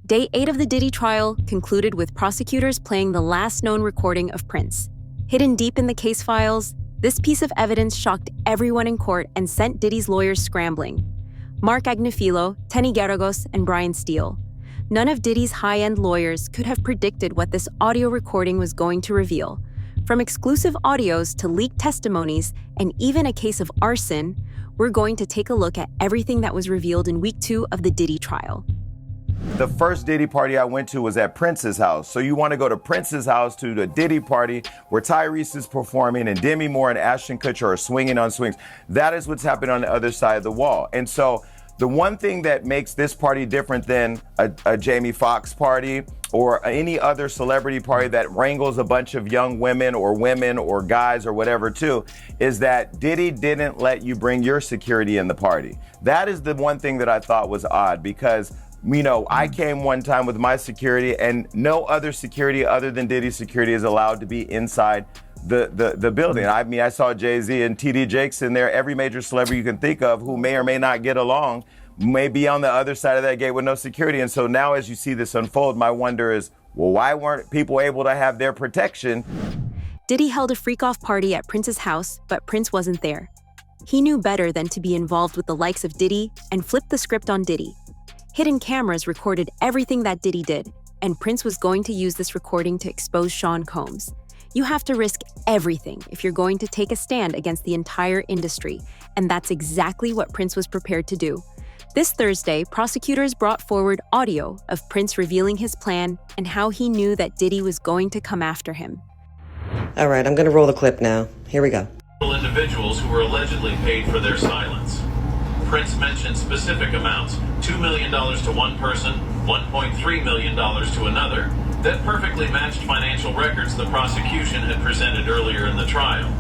Day 8 of the Diddy trial concluded with prosecutors playing the last known recording of Prince. Hidden deep in the case files, this piece of evidence shocked everyone in court and sent Diddy's lawyers scrambling. Mark Agnifilo, Tenny Geragos, and Brian Steele. None of Diddy's high-end lawyers could have predicted what this audio recording was going to reveal. From exclusive audios to leaked testimonies and even a case of arson, we're going to take a look at everything that was revealed in week 2 of the Diddy trial. The first Diddy party I went to was at Prince's house. So you want to go to Prince's house to the Diddy party where Tyrese is performing and Demi Moore and Ashton Kutcher are swinging on swings. That is what's happening on the other side of the wall. And so the one thing that makes this party different than a Jamie Foxx party or any other celebrity party that wrangles a bunch of young women or guys or whatever too, is that Diddy didn't let you bring your security in the party. That is the one thing that I thought was odd because I came one time with my security and no other security other than Diddy's security is allowed to be inside the building. I mean, I saw Jay-Z and TD Jakes in there, every major celebrity you can think of who may or may not get along may be on the other side of that gate with no security. And so now as you see this unfold, my wonder is, well, why weren't people able to have their protection? Diddy held a freak-off party at Prince's house, but Prince wasn't there. He knew better than to be involved with the likes of Diddy and flipped the script on Diddy. Hidden cameras recorded everything that Diddy did, and Prince was going to use this recording to expose Sean Combs. You have to risk everything if you're going to take a stand against the entire industry, and that's exactly what Prince was prepared to do. This Thursday, prosecutors brought forward audio of Prince revealing his plan and how he knew that Diddy was going to come after him. All right, I'm going to roll the clip now. Here we go. Individuals who were allegedly paid for their silence. Prince mentioned specific amounts, $2 million to one person, $1.3 million to another, that perfectly matched financial records the prosecution had presented earlier in the trial.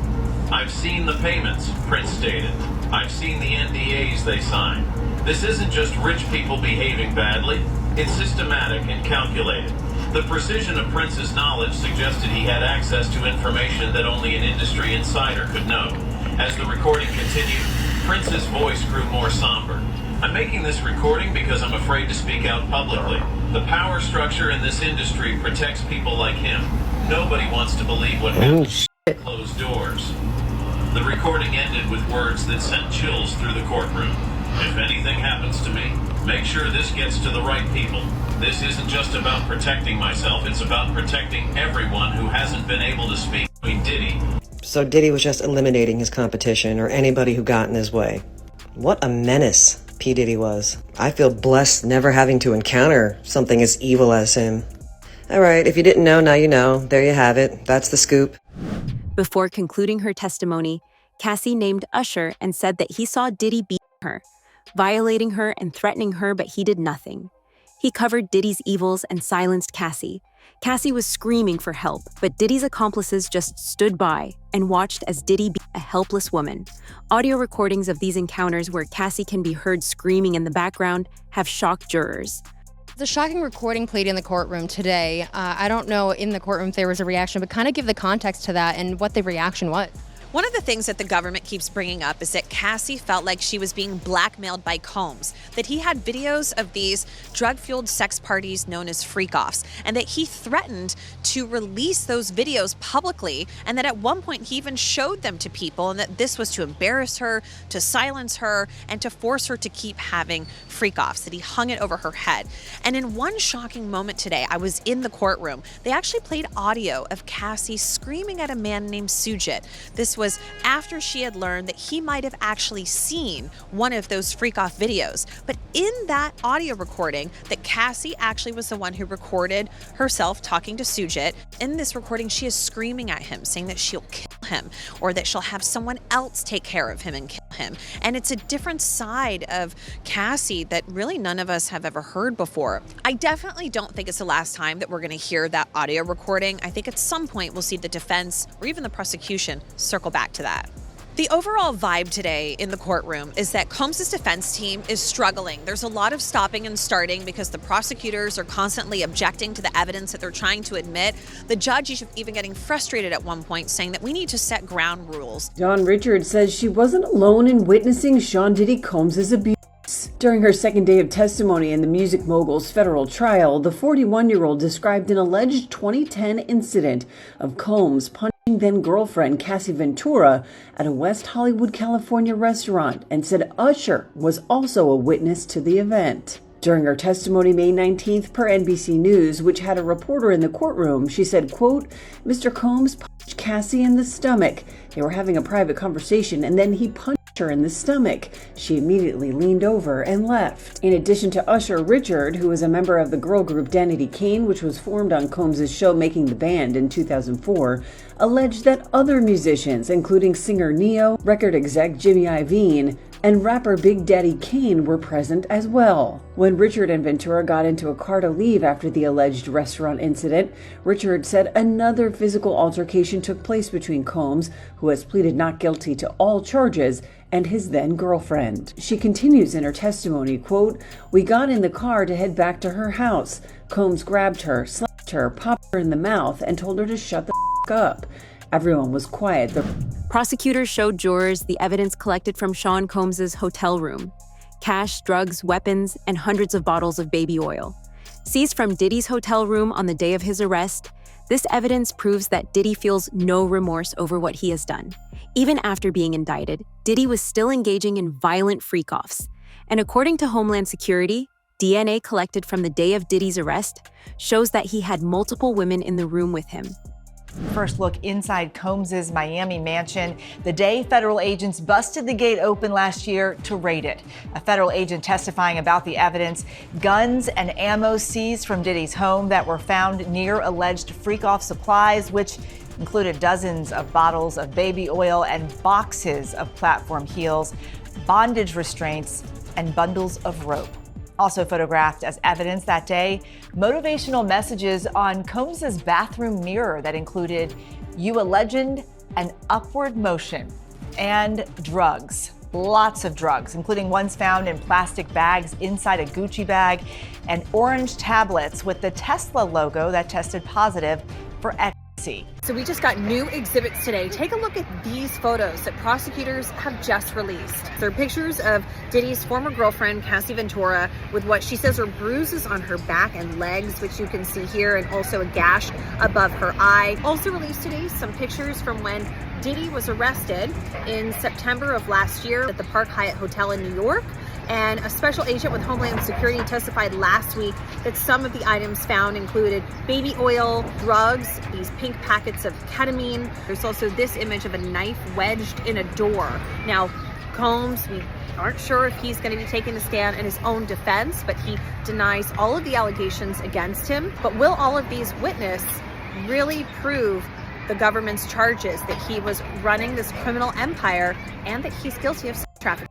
I've seen the payments, Prince stated. I've seen the NDAs they signed. This isn't just rich people behaving badly. It's systematic and calculated. The precision of Prince's knowledge suggested he had access to information that only an industry insider could know. As the recording continued, Prince's voice grew more somber. I'm making this recording because I'm afraid to speak out publicly. The power structure in this industry protects people like him. Nobody wants to believe what happens behind closed doors. The recording ended with words that sent chills through the courtroom. If anything happens to me, make sure this gets to the right people. This isn't just about protecting myself, it's about protecting everyone who hasn't been able to speak between Diddy. So Diddy was just eliminating his competition or anybody who got in his way. What a menace P. Diddy was. I feel blessed never having to encounter something as evil as him. All right, if you didn't know, now you know. There you have it. That's the scoop. Before concluding her testimony, Cassie named Usher and said that he saw Diddy beat her, violating her and threatening her, but he did nothing. He covered Diddy's evils and silenced Cassie. Cassie was screaming for help, but Diddy's accomplices just stood by and watched as Diddy beat a helpless woman. Audio recordings of these encounters where Cassie can be heard screaming in the background have shocked jurors. The shocking recording played in the courtroom today. I don't know in the courtroom if there was a reaction, but kind of give the context to that and what the reaction was. One of the things that the government keeps bringing up is that Cassie felt like she was being blackmailed by Combs, that he had videos of these drug-fueled sex parties known as freak-offs, and that he threatened to release those videos publicly, and that at one point he even showed them to people, and that this was to embarrass her, to silence her, and to force her to keep having freak-offs, that he hung it over her head. And in one shocking moment today, I was in the courtroom. They actually played audio of Cassie screaming at a man named Sujit. This was after she had learned that he might have actually seen one of those freak-off videos. But in that audio recording, that Cassie actually was the one who recorded herself talking to Sujit. In this recording, she is screaming at him, saying that she'll kill him or that she'll have someone else take care of him and kill him. And it's a different side of Cassie that really none of us have ever heard before. I definitely don't think it's the last time that we're going to hear that audio recording. I think at some point we'll see the defense or even the prosecution circle back to that. The overall vibe today in the courtroom is that Combs' defense team is struggling. There's a lot of stopping and starting because the prosecutors are constantly objecting to the evidence that they're trying to admit. The judge is even getting frustrated at one point, saying that we need to set ground rules. Dawn Richards says she wasn't alone in witnessing Sean Diddy Combs' abuse. During her second day of testimony in the music mogul's federal trial, the 41-year-old described an alleged 2010 incident of Combs punching then-girlfriend Cassie Ventura at a West Hollywood, California restaurant and said Usher was also a witness to the event. During her testimony May 19th per NBC News, which had a reporter in the courtroom, she said, quote, Mr. Combs punched Cassie in the stomach. They were having a private conversation and then he punched her in the stomach. She immediately leaned over and left. In addition to Usher, Richard, who was a member of the girl group Danity Kane, which was formed on Combs' show Making the Band in 2004, alleged that other musicians, including singer Neo, record exec Jimmy Iovine, and rapper Big Daddy Kane were present as well. When Richard and Ventura got into a car to leave after the alleged restaurant incident, Richard said another physical altercation took place between Combs, who has pleaded not guilty to all charges, and his then-girlfriend. She continues in her testimony, quote, we got in the car to head back to her house. Combs grabbed her, slapped her, popped her in the mouth, and told her to shut the up. Everyone was quiet. Prosecutors showed jurors the evidence collected from Sean Combs' hotel room: cash, drugs, weapons, and hundreds of bottles of baby oil. Seized from Diddy's hotel room on the day of his arrest, this evidence proves that Diddy feels no remorse over what he has done. Even after being indicted, Diddy was still engaging in violent freak-offs. And according to Homeland Security, DNA collected from the day of Diddy's arrest shows that he had multiple women in the room with him. First look inside Combs' Miami mansion the day federal agents busted the gate open last year to raid it. A federal agent testifying about the evidence, guns and ammo seized from Diddy's home that were found near alleged freak-off supplies, which included dozens of bottles of baby oil and boxes of platform heels, bondage restraints, and bundles of rope. Also photographed as evidence that day, motivational messages on Combs' bathroom mirror that included "You a legend" and "Upward motion," and drugs. Lots of drugs, including ones found in plastic bags inside a Gucci bag and orange tablets with the Tesla logo that tested positive for ecstasy. So we just got new exhibits today. Take a look at these photos that prosecutors have just released. They're pictures of Diddy's former girlfriend, Cassie Ventura, with what she says are bruises on her back and legs, which you can see here, and also a gash above her eye. Also released today some pictures from when Diddy was arrested in September of last year at the Park Hyatt Hotel in New York. And a special agent with Homeland Security testified last week that some of the items found included baby oil, drugs, these pink packets of ketamine. There's also this image of a knife wedged in a door. Now, Combs, we aren't sure if he's going to be taking a stand in his own defense, but he denies all of the allegations against him. But will all of these witnesses really prove the government's charges that he was running this criminal empire and that he's guilty of sex trafficking?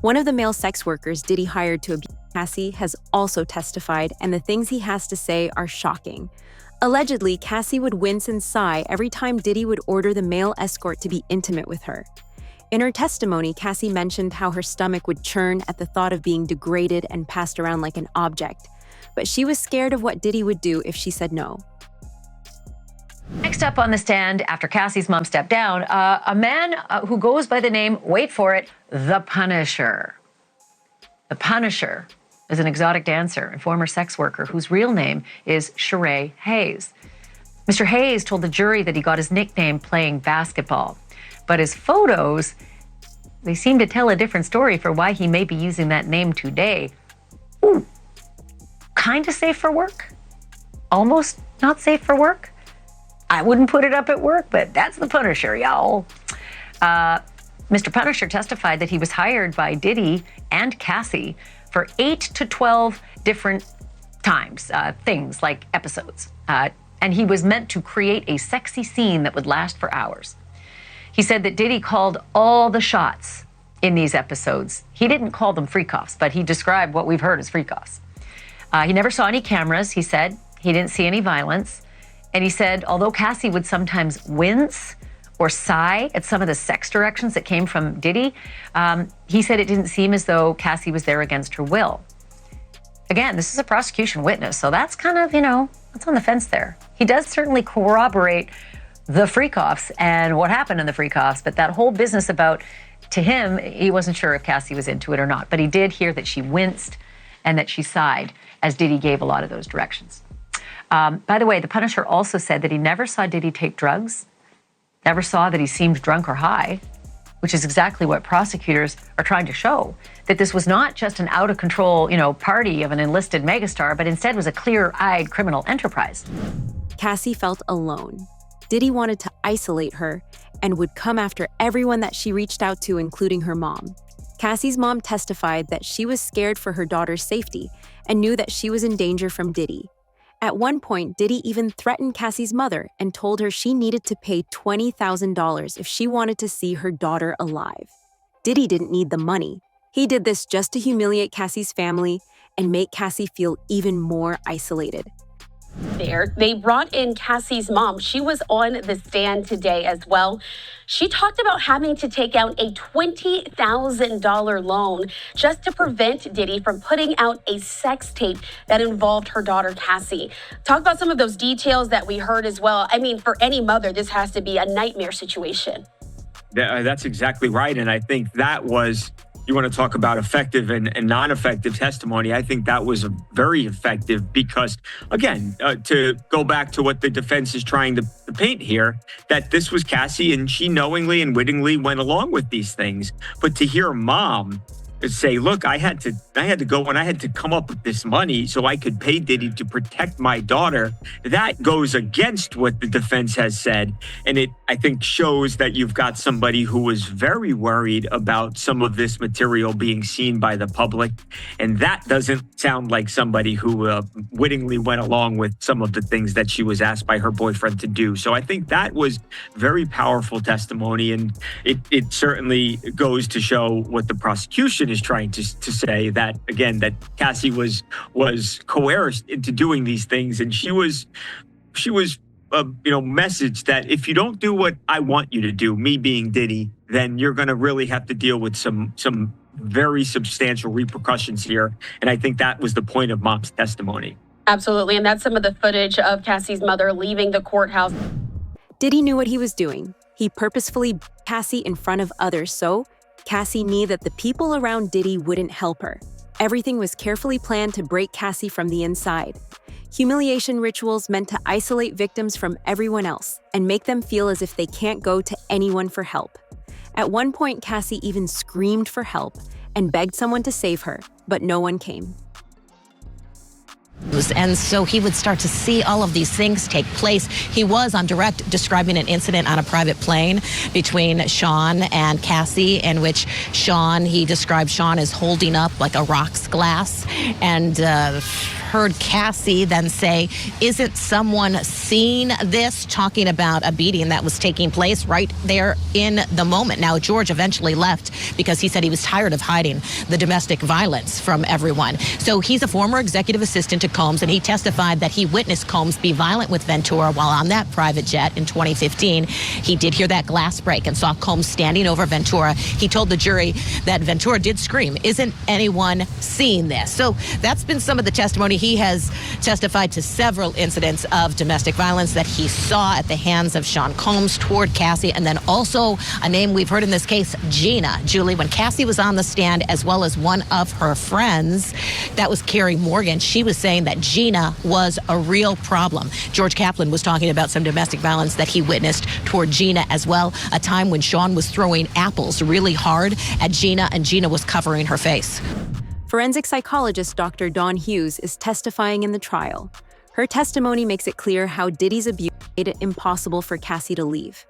One of the male sex workers Diddy hired to abuse Cassie has also testified, and the things he has to say are shocking. Allegedly, Cassie would wince and sigh every time Diddy would order the male escort to be intimate with her. In her testimony, Cassie mentioned how her stomach would churn at the thought of being degraded and passed around like an object, but she was scared of what Diddy would do if she said no. Next up on the stand, after Cassie's mom stepped down, a man who goes by the name, wait for it, The Punisher. The Punisher is an exotic dancer and former sex worker whose real name is Sheree Hayes. Mr. Hayes told the jury that he got his nickname playing basketball, but his photos, they seem to tell a different story for why he may be using that name today. Ooh, kind of safe for work, almost not safe for work. I wouldn't put it up at work, but that's the Punisher, y'all. Mr. Punisher testified that he was hired by Diddy and Cassie for 8 to 12 different times, things like episodes. And he was meant to create a sexy scene that would last for hours. He said that Diddy called all the shots in these episodes. He didn't call them freak-offs, but he described what we've heard as freak-offs. He never saw any cameras, he said. He didn't see any violence. And he said, although Cassie would sometimes wince or sigh at some of the sex directions that came from Diddy, he said it didn't seem as though Cassie was there against her will. Again, this is a prosecution witness, so that's kind of, that's on the fence there. He does certainly corroborate the freak-offs and what happened in the freak-offs, but that whole business about To him, he wasn't sure if Cassie was into it or not, but he did hear that she winced and that she sighed as Diddy gave a lot of those directions. By the way, the Punisher also said that he never saw Diddy take drugs, never saw that he seemed drunk or high, which is exactly what prosecutors are trying to show, that this was not just an out-of-control, party of an enlisted megastar, but instead was a clear-eyed criminal enterprise. Cassie felt alone. Diddy wanted to isolate her and would come after everyone that she reached out to, including her mom. Cassie's mom testified that she was scared for her daughter's safety and knew that she was in danger from Diddy. At one point, Diddy even threatened Cassie's mother and told her she needed to pay $20,000 if she wanted to see her daughter alive. Diddy didn't need the money. He did this just to humiliate Cassie's family and make Cassie feel even more isolated. They brought in Cassie's mom. She was on the stand today as well. She talked about having to take out a $20,000 loan just to prevent Diddy from putting out a sex tape that involved her daughter, Cassie. Talk about some of those details that we heard as well. I mean, for any mother, this has to be a nightmare situation. That's exactly right. And I think that was, you want to talk about effective and non-effective testimony. I think that was very effective because, again, to go back to what the defense is trying to paint here, that this was Cassie and she knowingly and wittingly went along with these things. But to hear mom say, look, I had to go and I had to come up with this money so I could pay Diddy to protect my daughter. That goes against what the defense has said. And it, I think, shows that you've got somebody who was very worried about some of this material being seen by the public. And that doesn't sound like somebody who wittingly went along with some of the things that she was asked by her boyfriend to do. So I think that was very powerful testimony. And it certainly goes to show what the prosecution is trying to say, that again, that Cassie was coerced into doing these things, and she was messaged that if you don't do what I want you to do, me being Diddy, then you're going to really have to deal with some very substantial repercussions here. And I think that was the point of mom's testimony. Absolutely, and that's some of the footage of Cassie's mother leaving the courthouse. Diddy knew what he was doing. He purposefully beat Cassie in front of others, so Cassie knew that the people around Diddy wouldn't help her. Everything was carefully planned to break Cassie from the inside. Humiliation rituals meant to isolate victims from everyone else and make them feel as if they can't go to anyone for help. At one point, Cassie even screamed for help and begged someone to save her, but no one came. And so he would start to see all of these things take place. He was on direct describing an incident on a private plane between Sean and Cassie, in which he described Sean as holding up like a rocks glass, and heard Cassie then say, isn't someone seeing this? Talking about a beating that was taking place right there in the moment. Now, George eventually left because he said he was tired of hiding the domestic violence from everyone. So he's a former executive assistant to Combs, and he testified that he witnessed Combs be violent with Ventura while on that private jet in 2015. He did hear that glass break and saw Combs standing over Ventura. He told the jury that Ventura did scream, isn't anyone seeing this? So that's been some of the testimony. He has testified to several incidents of domestic violence that he saw at the hands of Sean Combs toward Cassie, and then also a name we've heard in this case, Gina. Julie, when Cassie was on the stand, as well as one of her friends, that was Carrie Morgan, she was saying that Gina was a real problem. George Kaplan was talking about some domestic violence that he witnessed toward Gina as well, a time when Sean was throwing apples really hard at Gina, and Gina was covering her face. Forensic psychologist Dr. Dawn Hughes is testifying in the trial. Her testimony makes it clear how Diddy's abuse made it impossible for Cassie to leave.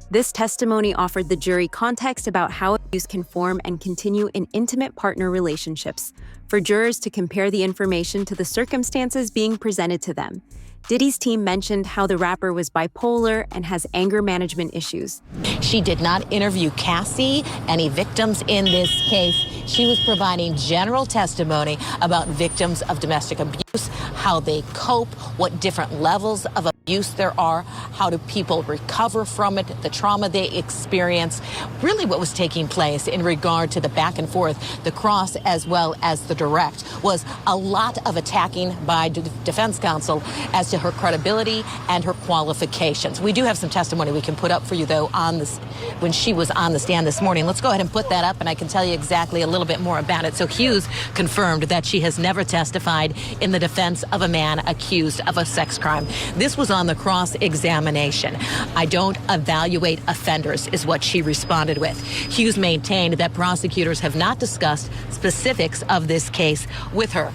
This testimony offered the jury context about how abuse can form and continue in intimate partner relationships, for jurors to compare the information to the circumstances being presented to them. Diddy's team mentioned how the rapper was bipolar and has anger management issues. She did not interview Cassie, any victims in this case. She was providing general testimony about victims of domestic abuse, how they cope, what different levels of abuse use there are, how do people recover from it, the trauma they experience, really what was taking place in regard to the back and forth, the cross as well as the direct, was a lot of attacking by defense counsel as to her credibility and her qualifications. We do have some testimony we can put up for you, though, on this when she was on the stand this morning. Let's go ahead and put that up, and I can tell you exactly a little bit more about it. So Hughes confirmed that she has never testified in the defense of a man accused of a sex crime. This was on the cross-examination. I don't evaluate offenders, is what she responded with. Hughes maintained that prosecutors have not discussed specifics of this case with her.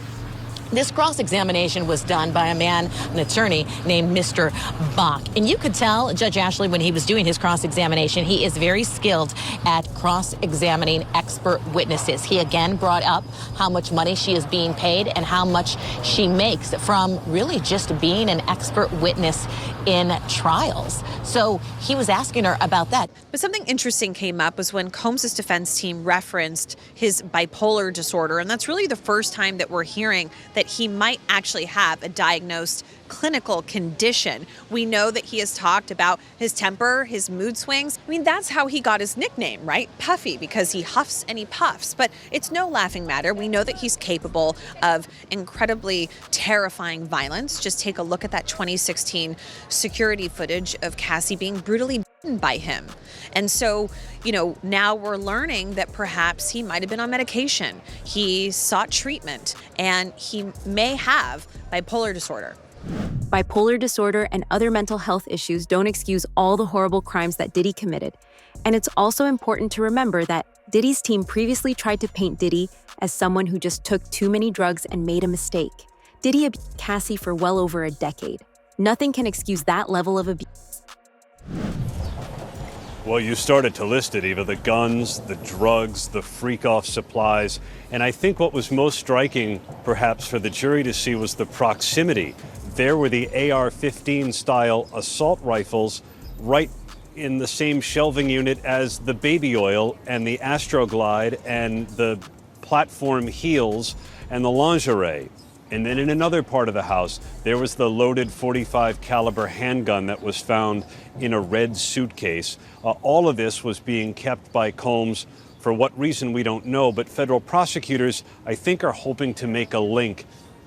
This cross-examination was done by a man, an attorney named Mr. Bach. And you could tell Judge Ashley when he was doing his cross-examination, he is very skilled at cross-examining expert witnesses. He again brought up how much money she is being paid and how much she makes from really just being an expert witness in trials. So he was asking her about that. But something interesting came up was when Combs' defense team referenced his bipolar disorder. And that's really the first time that we're hearing that he might actually have a diagnosed clinical condition. We know that he has talked about his temper, his mood swings. I mean, that's how he got his nickname, right? Puffy, because he huffs and he puffs. But it's no laughing matter. We know that he's capable of incredibly terrifying violence. Just take a look at that 2016 security footage of Cassie being brutally beaten by him. And so, now we're learning that perhaps he might have been on medication. He sought treatment, and he may have bipolar disorder. Bipolar disorder and other mental health issues don't excuse all the horrible crimes that Diddy committed. And it's also important to remember that Diddy's team previously tried to paint Diddy as someone who just took too many drugs and made a mistake. Diddy abused Cassie for well over a decade. Nothing can excuse that level of abuse. Well, you started to list it, Eva, the guns, the drugs, the freak-off supplies. And I think what was most striking, perhaps, for the jury to see was the proximity. There were the AR-15-style assault rifles right in the same shelving unit as the baby oil and the Astroglide and the platform heels and the lingerie. And then in another part of the house, there was the loaded .45 caliber handgun that was found in a red suitcase. All of this was being kept by Combs for what reason we don't know, but federal prosecutors, I think, are hoping to make a link,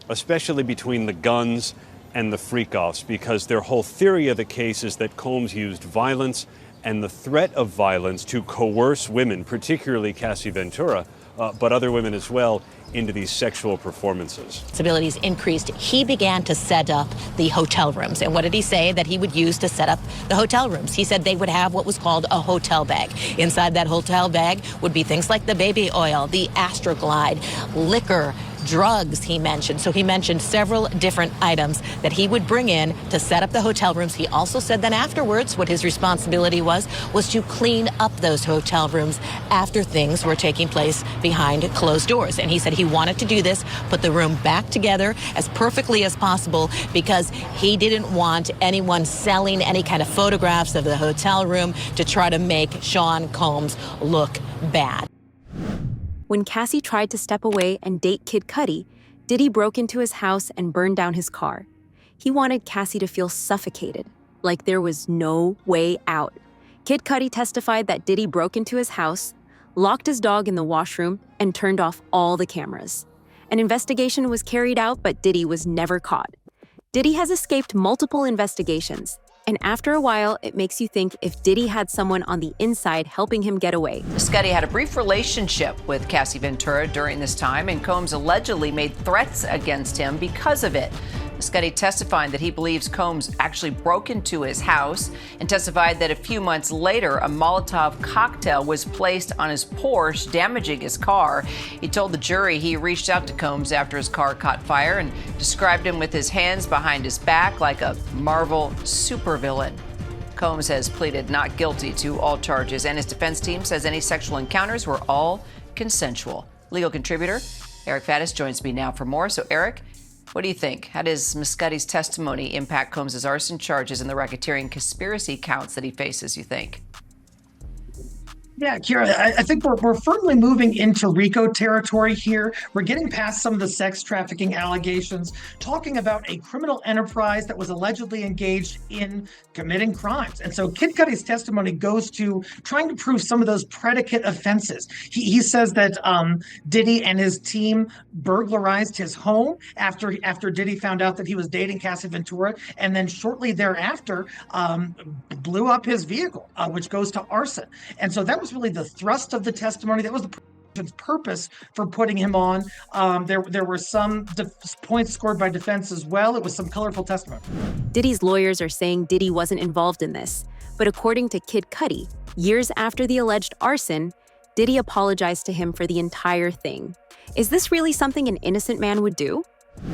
especially between the guns and the freak-offs, because their whole theory of the case is that Combs used violence and the threat of violence to coerce women, particularly Cassie Ventura, but other women as well, into these sexual performances. His abilities increased. He began to set up the hotel rooms. And what did he say that he would use to set up the hotel rooms? He said they would have what was called a hotel bag. Inside that hotel bag would be things like the baby oil, the Astroglide, liquor, drugs, he mentioned. So he mentioned several different items that he would bring in to set up the hotel rooms. He also said that afterwards, what his responsibility was to clean up those hotel rooms after things were taking place behind closed doors. And he said he wanted to do this, put the room back together as perfectly as possible, because he didn't want anyone selling any kind of photographs of the hotel room to try to make Sean Combs look bad. When Cassie tried to step away and date Kid Cudi, Diddy broke into his house and burned down his car. He wanted Cassie to feel suffocated, like there was no way out. Kid Cudi testified that Diddy broke into his house, locked his dog in the washroom, and turned off all the cameras. An investigation was carried out, but Diddy was never caught. Diddy has escaped multiple investigations, and after a while, it makes you think if Diddy had someone on the inside helping him get away. Scuddy had a brief relationship with Cassie Ventura during this time, and Combs allegedly made threats against him because of it. Scuddy testified that he believes Combs actually broke into his house and testified that a few months later, a Molotov cocktail was placed on his Porsche, damaging his car. He told the jury he reached out to Combs after his car caught fire and described him with his hands behind his back like a Marvel supervillain. Combs has pleaded not guilty to all charges, and his defense team says any sexual encounters were all consensual. Legal contributor Eric Faddis joins me now for more. So, Eric, what do you think? How does Ms. Scuddy's testimony impact Combs' arson charges and the racketeering conspiracy counts that he faces, you think? Yeah, Kira, I think we're firmly moving into RICO territory here. We're getting past some of the sex trafficking allegations, talking about a criminal enterprise that was allegedly engaged in committing crimes. And so Kid Cudi's testimony goes to trying to prove some of those predicate offenses. He says that Diddy and his team burglarized his home after Diddy found out that he was dating Cassie Ventura, and then shortly thereafter blew up his vehicle, which goes to arson. And so that was really the thrust of the testimony. That was the purpose for putting him on. There were some points scored by defense as well. It was some colorful testimony. Diddy's lawyers are saying Diddy wasn't involved in this, but according to Kid Cudi, years after the alleged arson, Diddy apologized to him for the entire thing. Is this really something an innocent man would do?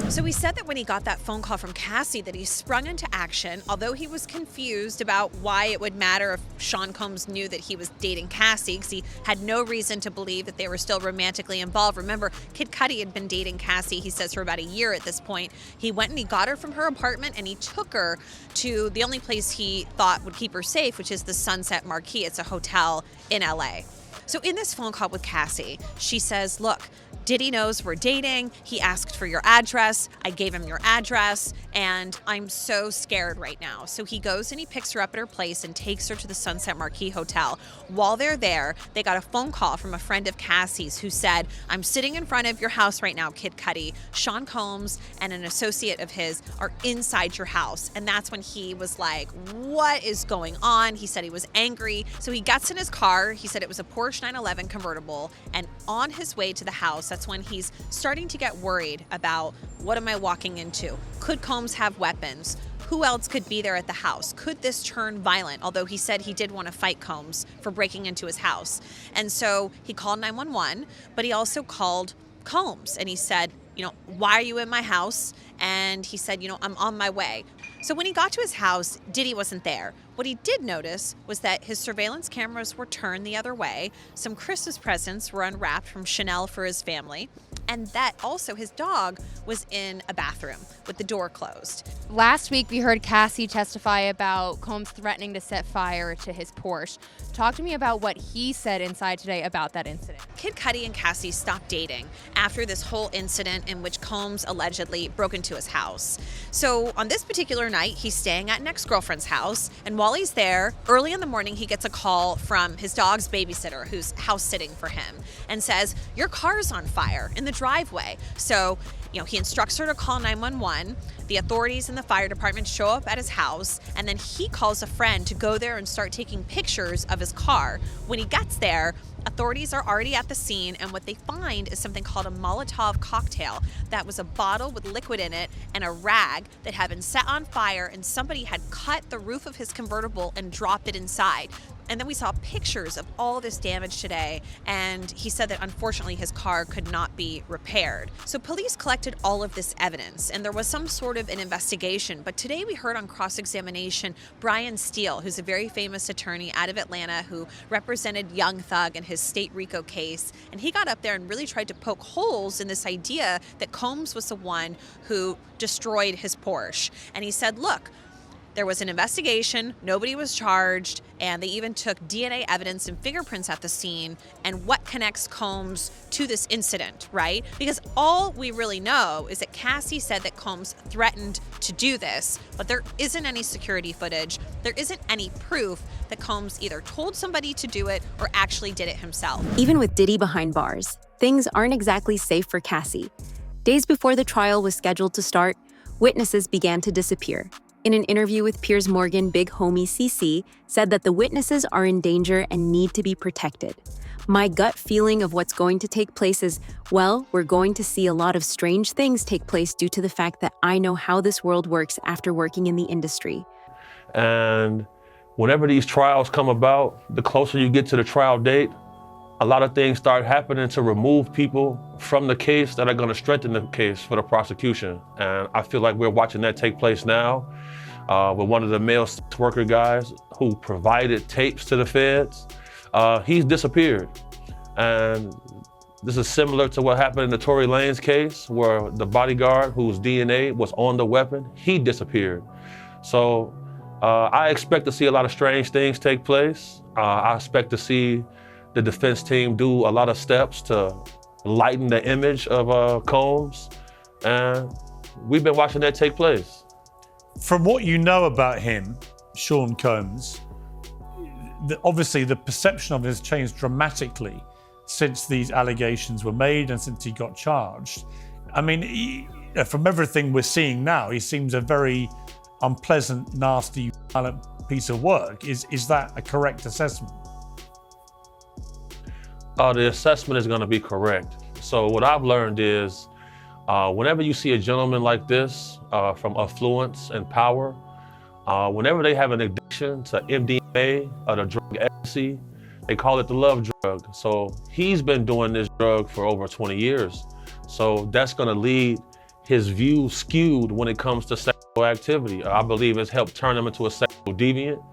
So he said that when he got that phone call from Cassie that he sprung into action, although he was confused about why it would matter if Sean Combs knew that he was dating Cassie, because he had no reason to believe that they were still romantically involved. Remember, Kid Cudi had been dating Cassie, he says, for about a year at this point. He went and he got her from her apartment and he took her to the only place he thought would keep her safe, which is the Sunset Marquis. It's a hotel in LA. So in this phone call with Cassie, she says, look, Diddy knows we're dating. He asked for your address. I gave him your address, and I'm so scared right now. So he goes and he picks her up at her place and takes her to the Sunset Marquis Hotel. While they're there, they got a phone call from a friend of Cassie's who said, I'm sitting in front of your house right now, Kid Cudi. Sean Combs and an associate of his are inside your house. And that's when he was like, what is going on? He said he was angry. So he gets in his car. He said it was a Porsche 911 convertible. And on his way to the house, that's when he's starting to get worried about, what am I walking into? Could Combs have weapons? Who else could be there at the house? Could this turn violent? Although he said he did want to fight Combs for breaking into his house. And so he called 911, but he also called Combs and he said, why are you in my house? And he said, I'm on my way. So when he got to his house, Diddy wasn't there. What he did notice was that his surveillance cameras were turned the other way. Some Christmas presents were unwrapped from Chanel for his family. And that also his dog was in a bathroom with the door closed. Last week, we heard Cassie testify about Combs threatening to set fire to his Porsche. Talk to me about what he said inside today about that incident. Kid Cudi and Cassie stopped dating after this whole incident in which Combs allegedly broke into his house. So on this particular night, he's staying at an ex-girlfriend's house. And while he's there, early in the morning, he gets a call from his dog's babysitter who's house sitting for him and says, your car's on fire in the driveway. So, he instructs her to call 911. The authorities and the fire department show up at his house, and then he calls a friend to go there and start taking pictures of his car. When he gets there, authorities are already at the scene, and what they find is something called a Molotov cocktail. That was a bottle with liquid in it and a rag that had been set on fire, and somebody had cut the roof of his convertible and dropped it inside. And then we saw pictures of all this damage today, and he said that unfortunately his car could not be repaired. So police collected all of this evidence, and there was some sort of an investigation. But today we heard on cross-examination Brian Steele, who's a very famous attorney out of Atlanta who represented Young Thug in his state RICO case. And he got up there and really tried to poke holes in this idea that Combs was the one who destroyed his Porsche. And he said, look, there was an investigation, nobody was charged, and they even took DNA evidence and fingerprints at the scene. And what connects Combs to this incident, right? Because all we really know is that Cassie said that Combs threatened to do this, but there isn't any security footage. There isn't any proof that Combs either told somebody to do it or actually did it himself. Even with Diddy behind bars, things aren't exactly safe for Cassie. Days before the trial was scheduled to start, witnesses began to disappear. In an interview with Piers Morgan, big homie CC said that the witnesses are in danger and need to be protected. My gut feeling of what's going to take place is, well, we're going to see a lot of strange things take place due to the fact that I know how this world works after working in the industry. And whenever these trials come about, the closer you get to the trial date, a lot of things start happening to remove people from the case that are going to strengthen the case for the prosecution. And I feel like we're watching that take place now with one of the male worker guys who provided tapes to the feds. He's disappeared. And this is similar to what happened in the Tory Lanez case, where the bodyguard whose DNA was on the weapon, he disappeared. So I expect to see a lot of strange things take place. I expect to see the defense team do a lot of steps to lighten the image of Combs, and we've been watching that take place. From what you know about him, Sean Combs, obviously the perception of him has changed dramatically since these allegations were made and since he got charged. I mean, from everything we're seeing now, he seems a very unpleasant, nasty, violent piece of work. Is that a correct assessment? The assessment is going to be correct. So what I've learned is whenever you see a gentleman like this from affluence and power, whenever they have an addiction to MDMA or the drug ecstasy, they call it the love drug. So he's been doing this drug for over 20 years. So that's going to lead his view skewed when it comes to sexual activity. I believe it's helped turn him into a sexual deviant.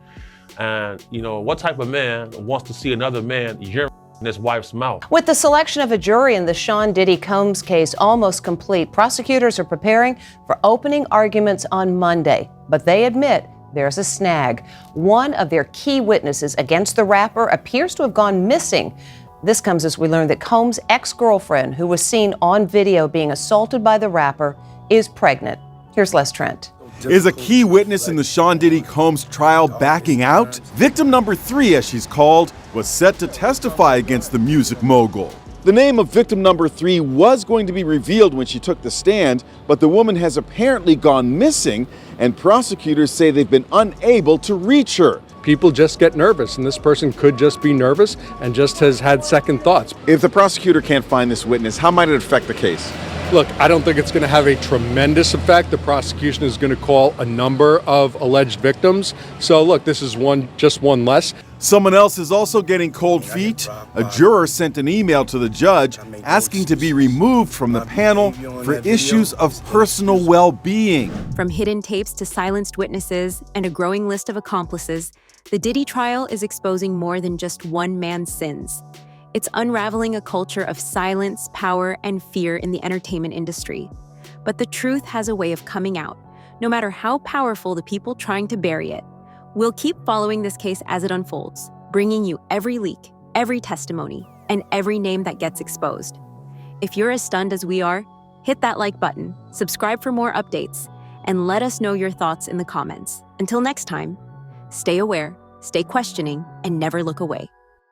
And, you know, what type of man wants to see another man urinate in his wife's mouth? With the selection of a jury in the Sean Diddy Combs case almost complete, prosecutors are preparing for opening arguments on Monday. But they admit there's a snag. One of their key witnesses against the rapper appears to have gone missing. This comes as we learn that Combs' ex-girlfriend, who was seen on video being assaulted by the rapper, is pregnant. Here's Les Trent. Is a key witness in the Sean Diddy Combs trial backing out? Victim number 3, as she's called, was set to testify against the music mogul. The name of victim number 3 was going to be revealed when she took the stand, but the woman has apparently gone missing, and prosecutors say they've been unable to reach her. People just get nervous, and this person could just be nervous and just has had second thoughts. If the prosecutor can't find this witness, how might it affect the case? Look, I don't think it's going to have a tremendous effect. The prosecution is going to call a number of alleged victims. So look, this is just one less. Someone else is also getting cold feet. A juror sent an email to the judge asking to be removed from the panel for issues of personal well-being. From hidden tapes to silenced witnesses and a growing list of accomplices, the Diddy trial is exposing more than just one man's sins. It's unraveling a culture of silence, power, and fear in the entertainment industry. But the truth has a way of coming out, no matter how powerful the people trying to bury it. We'll keep following this case as it unfolds, bringing you every leak, every testimony, and every name that gets exposed. If you're as stunned as we are, hit that like button, subscribe for more updates, and let us know your thoughts in the comments. Until next time, stay aware, stay questioning, and never look away.